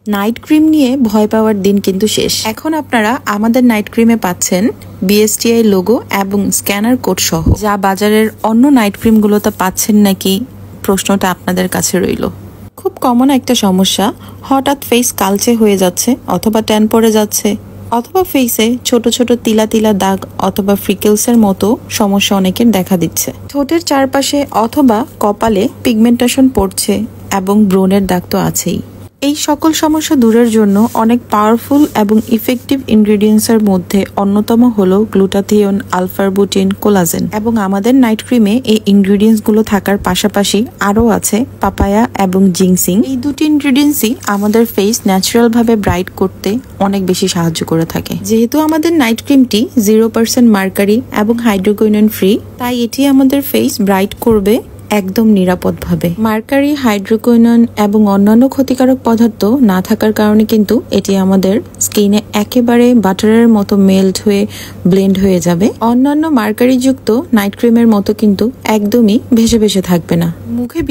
Night cream নিয়ে ভয় পাওয়ার দিন কিন্তু শেষ। এখন আপনারা আমাদের নাইট ক্রিমে পাচ্ছেন বিএসটিআই লোগো এবং স্ক্যানার কোড সহ, যা বাজারের অন্য নাইট ক্রিমগুলোতে পাচ্ছেন নাকি প্রশ্নটা আপনাদের কাছে রইল। খুব কমন একটা সমস্যা, হঠাৎ ফেস কালচে হয়ে যাচ্ছে অথবা ট্যান পড়ে যাচ্ছে, অথবা ফেসে ছোট ছোট তিলা তিলা দাগ অথবা ফ্রিকেলসের মতো সমস্যা অনেকের দেখা দিচ্ছে। ঠোঁটের চারপাশে অথবা কপালে পিগমেন্টেশন পড়ছে এবং ব্রণের দাগ তো আছেই। এই সকল সমস্যা দূরের জন্য অনেক পাওয়ারফুল এবং ইফেক্টিভ ইনগ্রেডিয়েন্টসের মধ্যে অন্যতম হলো গ্লুটাথিয়ন, আলফারবুটিন, কোলাজেন। এবং আমাদের নাইট ক্রিমে এই ইনগ্রেডিয়েন্টসগুলো থাকার পাশাপাশি আরও আছে পাপায়া এবং জিংসিং। এই দুটি ইনগ্রেডিয়েন্টসই আমাদের ফেস ন্যাচারাল ভাবে ব্রাইট করতে অনেক বেশি সাহায্য করে থাকে। যেহেতু আমাদের নাইট ক্রিমটি 0% মার্কারি এবং হাইড্রোকুইনন ফ্রি, তাই এটি আমাদের ফেস ব্রাইট করবে একদম নিরাপদভাবে। মার্কারি, হাইড্রোকুইনন এবং অন্যান্য ক্ষতিকারক পদার্থ না থাকার কারণে কিন্তু এটি আমাদের স্কিনে একেবারে বাটারের মতো মেল্ট হয়ে ব্লেন্ড হয়ে যাবে। অন্যান্য মার্কারি যুক্ত নাইট ক্রিমের মতো কিন্তু একদমই ভেসে ভেসে থাকবে না। মুখে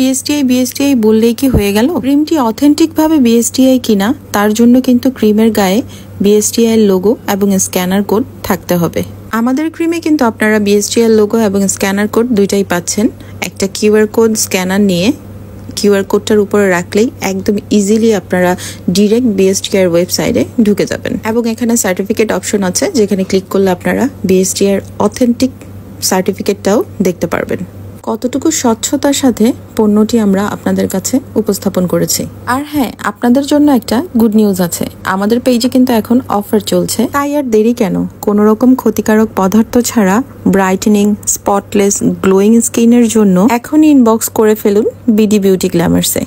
বিএসটিআই বললেই কি হয়ে গেল? ক্রিমটি অথেন্টিক ভাবে বিএসটিআই কিনা তার জন্য কিন্তু ক্রিমের গায়ে বিএসটিআই লোগো এবং স্ক্যানার কোড থাকতে হবে। আমাদের ক্রিমে কিন্তু আপনারা বিএসটিআই লোগো এবং স্ক্যানার কোড দুইটাই পাচ্ছেন। একটা কিউআর কোড স্ক্যানার নিয়ে কিউআর কোডটার উপরে রাখলেই একদম ইজিলি আপনারা ডিরেক্ট বিএসটিআই ওয়েবসাইটে ঢুকে যাবেন। এবং এখানে সার্টিফিকেট অপশন আছে, যেখানে ক্লিক করলে আপনারা বিএসটিআই অথেন্টিক সার্টিফিকেটটাও দেখতে পারবেন। কতটুকু স্বচ্ছতার সাথে পণ্যটি আমরা আপনাদের কাছে উপস্থাপন করেছি। আর হ্যাঁ, আপনাদের জন্য একটা গুড নিউজ আছে, আমাদের পেজে কিন্তু এখন অফার চলছে। তাই আর দেরি কেন? কোনো রকম ক্ষতিকারক পদার্থ ছাড়া ব্রাইটেনিং, স্পটলেস, গ্লোয়িং স্কিনের জন্য এখনই ইনবক্স করে ফেলুন বিডি বিউটি গ্ল্যামার্সে।